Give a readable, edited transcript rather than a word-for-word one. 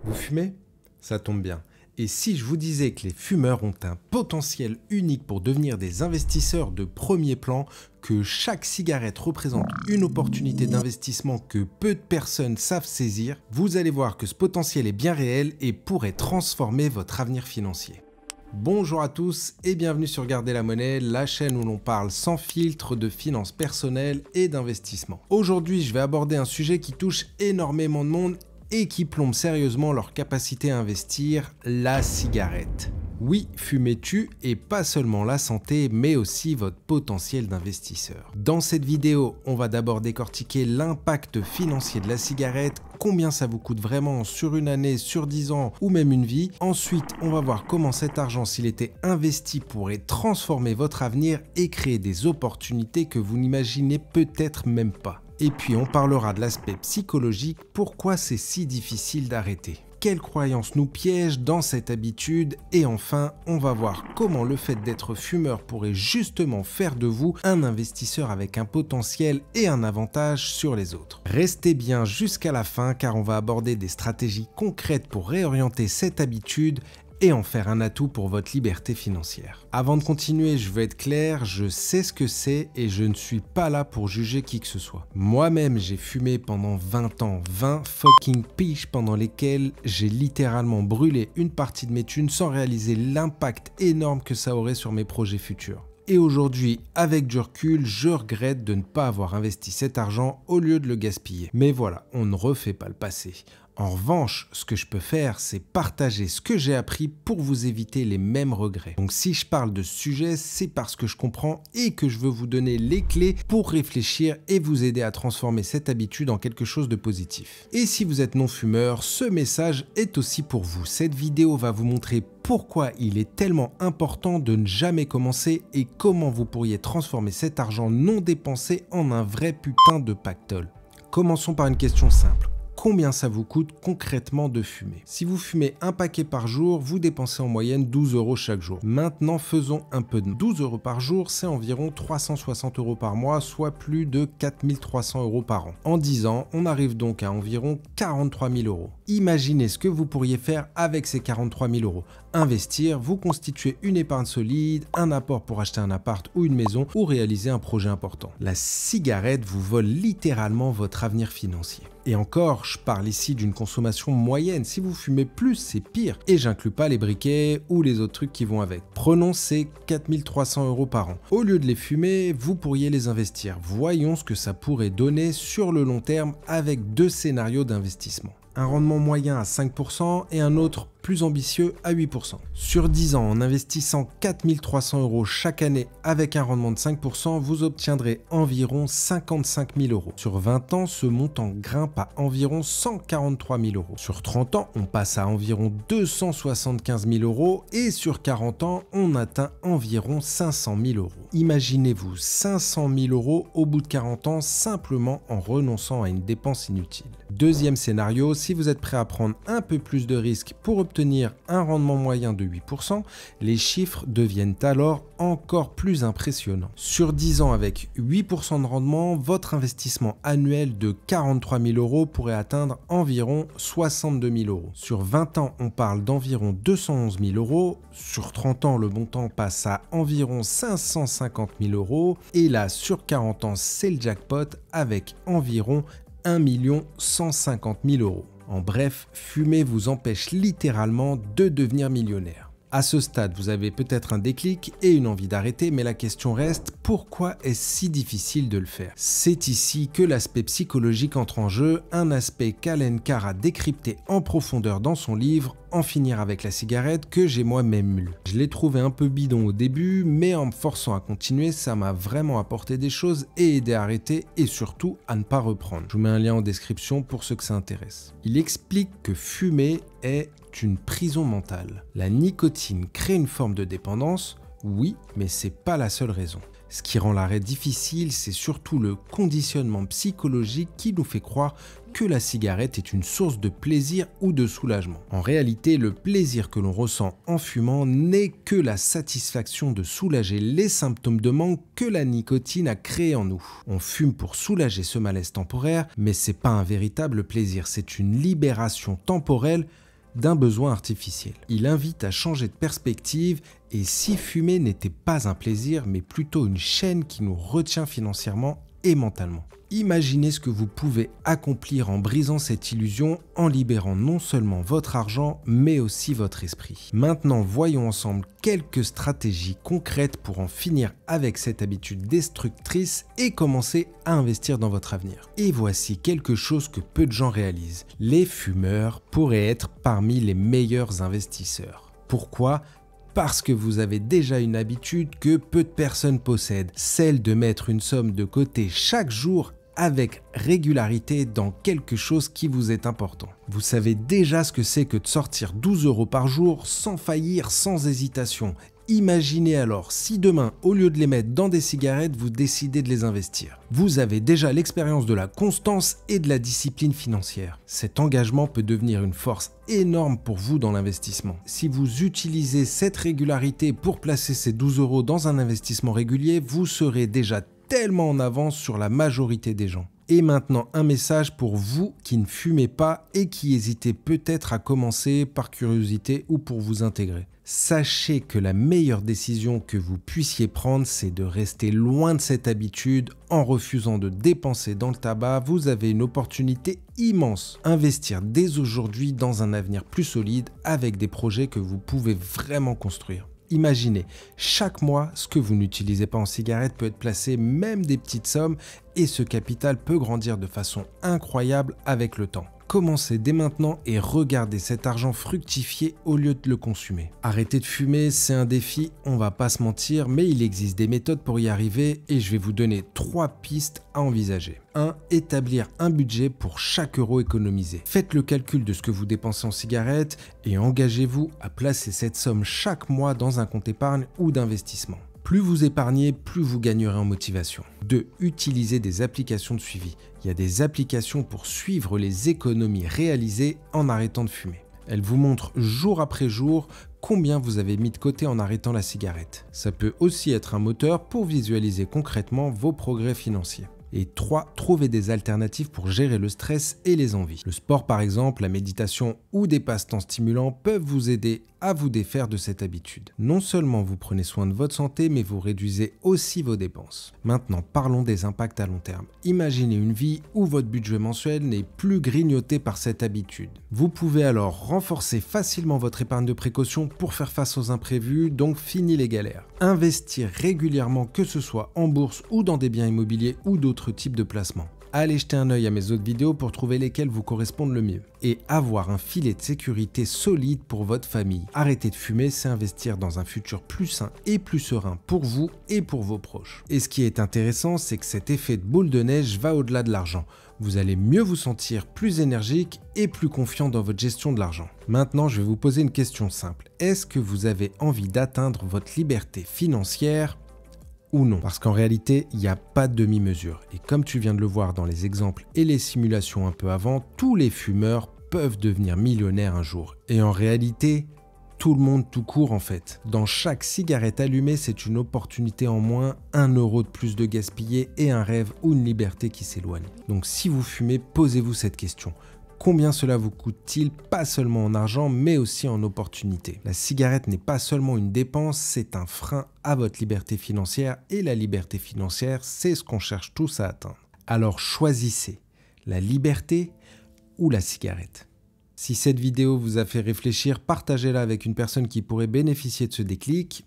Vous fumez? Ça tombe bien. Et si je vous disais que les fumeurs ont un potentiel unique pour devenir des investisseurs de premier plan, que chaque cigarette représente une opportunité d'investissement que peu de personnes savent saisir, vous allez voir que ce potentiel est bien réel et pourrait transformer votre avenir financier. Bonjour à tous et bienvenue sur Garder la monnaie, la chaîne où l'on parle sans filtre de finances personnelles et d'investissement. Aujourd'hui, je vais aborder un sujet qui touche énormément de monde et qui plombe sérieusement leur capacité à investir, la cigarette. Oui, fumer tue, et pas seulement la santé, mais aussi votre potentiel d'investisseur. Dans cette vidéo, on va d'abord décortiquer l'impact financier de la cigarette, combien ça vous coûte vraiment sur une année, sur 10 ans ou même une vie. Ensuite, on va voir comment cet argent, s'il était investi, pourrait transformer votre avenir et créer des opportunités que vous n'imaginez peut-être même pas. Et puis on parlera de l'aspect psychologique, pourquoi c'est si difficile d'arrêter. Quelles croyances nous piègent dans cette habitude? Et enfin, on va voir comment le fait d'être fumeur pourrait justement faire de vous un investisseur avec un potentiel et un avantage sur les autres. Restez bien jusqu'à la fin car on va aborder des stratégies concrètes pour réorienter cette habitude et en faire un atout pour votre liberté financière. Avant de continuer, je veux être clair, je sais ce que c'est et je ne suis pas là pour juger qui que ce soit. Moi-même, j'ai fumé pendant 20 ans, 20 fucking piges pendant lesquelles j'ai littéralement brûlé une partie de mes thunes sans réaliser l'impact énorme que ça aurait sur mes projets futurs. Et aujourd'hui, avec du recul, je regrette de ne pas avoir investi cet argent au lieu de le gaspiller. Mais voilà, on ne refait pas le passé. En revanche, ce que je peux faire, c'est partager ce que j'ai appris pour vous éviter les mêmes regrets. Donc si je parle de ce sujet, c'est parce que je comprends et que je veux vous donner les clés pour réfléchir et vous aider à transformer cette habitude en quelque chose de positif. Et si vous êtes non-fumeur, ce message est aussi pour vous. Cette vidéo va vous montrer pourquoi il est tellement important de ne jamais commencer et comment vous pourriez transformer cet argent non dépensé en un vrai putain de pactole. Commençons par une question simple. Combien ça vous coûte concrètement de fumer? Si vous fumez un paquet par jour, vous dépensez en moyenne 12 € chaque jour. Maintenant, faisons un peu de 12 € par jour, c'est environ 360 € par mois, soit plus de 4300 € par an. En 10 ans, on arrive donc à environ 43 000 €. Imaginez ce que vous pourriez faire avec ces 43 000 €. Investir, vous constituer une épargne solide, un apport pour acheter un appart ou une maison ou réaliser un projet important. La cigarette vous vole littéralement votre avenir financier. Et encore, je parle ici d'une consommation moyenne. Si vous fumez plus, c'est pire. Et j'inclus pas les briquets ou les autres trucs qui vont avec. Prenons ces 4300 € par an. Au lieu de les fumer, vous pourriez les investir. Voyons ce que ça pourrait donner sur le long terme avec deux scénarios d'investissement. Un rendement moyen à 5% et un autre plus ambitieux à 8%. Sur 10 ans, en investissant 4300 € chaque année avec un rendement de 5%, vous obtiendrez environ 55 000 €. Sur 20 ans, ce montant grimpe à environ 143 000 €. Sur 30 ans, on passe à environ 275 000 € et sur 40 ans, on atteint environ 500 000 €. Imaginez-vous 500 000 € au bout de 40 ans simplement en renonçant à une dépense inutile. Deuxième scénario, si vous êtes prêt à prendre un peu plus de risques pour obtenir un rendement moyen de 8%, les chiffres deviennent alors encore plus impressionnants. Sur 10 ans avec 8% de rendement, votre investissement annuel de 43 000 € pourrait atteindre environ 62 000 €. Sur 20 ans, on parle d'environ 211 000 €. Sur 30 ans, le montant passe à environ 550 000 €. Et là, sur 40 ans, c'est le jackpot avec environ 1 150 000 €. En bref, fumer vous empêche littéralement de devenir millionnaire. À ce stade, vous avez peut-être un déclic et une envie d'arrêter, mais la question reste, pourquoi est-ce si difficile de le faire? C'est ici que l'aspect psychologique entre en jeu, un aspect qu'Allen Carr a décrypté en profondeur dans son livre « En finir avec la cigarette » que j'ai moi-même lu. Je l'ai trouvé un peu bidon au début, mais en me forçant à continuer, ça m'a vraiment apporté des choses et aidé à arrêter et surtout à ne pas reprendre. Je vous mets un lien en description pour ceux que ça intéresse. Il explique que fumer est une prison mentale. La nicotine crée une forme de dépendance, oui, mais c'est pas la seule raison. Ce qui rend l'arrêt difficile, c'est surtout le conditionnement psychologique qui nous fait croire que la cigarette est une source de plaisir ou de soulagement. En réalité, le plaisir que l'on ressent en fumant n'est que la satisfaction de soulager les symptômes de manque que la nicotine a créés en nous. On fume pour soulager ce malaise temporaire, mais c'est pas un véritable plaisir, c'est une libération temporelle d'un besoin artificiel. Il invite à changer de perspective et si fumer n'était pas un plaisir mais plutôt une chaîne qui nous retient financièrement et mentalement. Imaginez ce que vous pouvez accomplir en brisant cette illusion, en libérant non seulement votre argent, mais aussi votre esprit. Maintenant, voyons ensemble quelques stratégies concrètes pour en finir avec cette habitude destructrice et commencer à investir dans votre avenir. Et voici quelque chose que peu de gens réalisent. Les fumeurs pourraient être parmi les meilleurs investisseurs. Pourquoi ? Parce que vous avez déjà une habitude que peu de personnes possèdent, celle de mettre une somme de côté chaque jour avec régularité dans quelque chose qui vous est important. Vous savez déjà ce que c'est que de sortir 12 € par jour sans faillir, sans hésitation. Imaginez alors si demain, au lieu de les mettre dans des cigarettes, vous décidez de les investir. Vous avez déjà l'expérience de la constance et de la discipline financière. Cet engagement peut devenir une force énorme pour vous dans l'investissement. Si vous utilisez cette régularité pour placer ces 12 € dans un investissement régulier, vous serez déjà tellement en avance sur la majorité des gens. Et maintenant, un message pour vous qui ne fumez pas et qui hésitez peut-être à commencer par curiosité ou pour vous intégrer. Sachez que la meilleure décision que vous puissiez prendre, c'est de rester loin de cette habitude en refusant de dépenser dans le tabac. Vous avez une opportunité immense. Investir dès aujourd'hui dans un avenir plus solide avec des projets que vous pouvez vraiment construire. Imaginez, chaque mois, ce que vous n'utilisez pas en cigarette peut être placé, même des petites sommes, et ce capital peut grandir de façon incroyable avec le temps. Commencez dès maintenant et regardez cet argent fructifier au lieu de le consumer. Arrêter de fumer, c'est un défi, on va pas se mentir, mais il existe des méthodes pour y arriver et je vais vous donner 3 pistes à envisager. 1. Établir un budget pour chaque euro économisé. Faites le calcul de ce que vous dépensez en cigarettes et engagez-vous à placer cette somme chaque mois dans un compte épargne ou d'investissement. Plus vous épargnez, plus vous gagnerez en motivation. 2. Utilisez des applications de suivi. Il y a des applications pour suivre les économies réalisées en arrêtant de fumer. Elles vous montrent jour après jour combien vous avez mis de côté en arrêtant la cigarette. Ça peut aussi être un moteur pour visualiser concrètement vos progrès financiers. Et 3. Trouvez des alternatives pour gérer le stress et les envies. Le sport par exemple, la méditation ou des passe-temps stimulants peuvent vous aider à vous défaire de cette habitude. Non seulement vous prenez soin de votre santé, mais vous réduisez aussi vos dépenses. Maintenant, parlons des impacts à long terme. Imaginez une vie où votre budget mensuel n'est plus grignoté par cette habitude. Vous pouvez alors renforcer facilement votre épargne de précaution pour faire face aux imprévus, donc fini les galères. Investir régulièrement, que ce soit en bourse ou dans des biens immobiliers ou d'autres types de placements. Allez jeter un œil à mes autres vidéos pour trouver lesquelles vous correspondent le mieux. Et avoir un filet de sécurité solide pour votre famille. Arrêter de fumer, c'est investir dans un futur plus sain et plus serein pour vous et pour vos proches. Et ce qui est intéressant, c'est que cet effet de boule de neige va au-delà de l'argent. Vous allez mieux vous sentir plus énergique et plus confiant dans votre gestion de l'argent. Maintenant, je vais vous poser une question simple. Est-ce que vous avez envie d'atteindre votre liberté financière ou non? Parce qu'en réalité, il n'y a pas de demi-mesure. Et comme tu viens de le voir dans les exemples et les simulations un peu avant, tous les fumeurs peuvent devenir millionnaires un jour. Et en réalité, tout le monde tout court en fait. Dans chaque cigarette allumée, c'est une opportunité en moins, 1 € de plus de gaspillé et un rêve ou une liberté qui s'éloigne. Donc si vous fumez, posez-vous cette question. Combien cela vous coûte-t-il, pas seulement en argent, mais aussi en opportunité? La cigarette n'est pas seulement une dépense, c'est un frein à votre liberté financière et la liberté financière, c'est ce qu'on cherche tous à atteindre. Alors choisissez la liberté ou la cigarette. Si cette vidéo vous a fait réfléchir, partagez-la avec une personne qui pourrait bénéficier de ce déclic.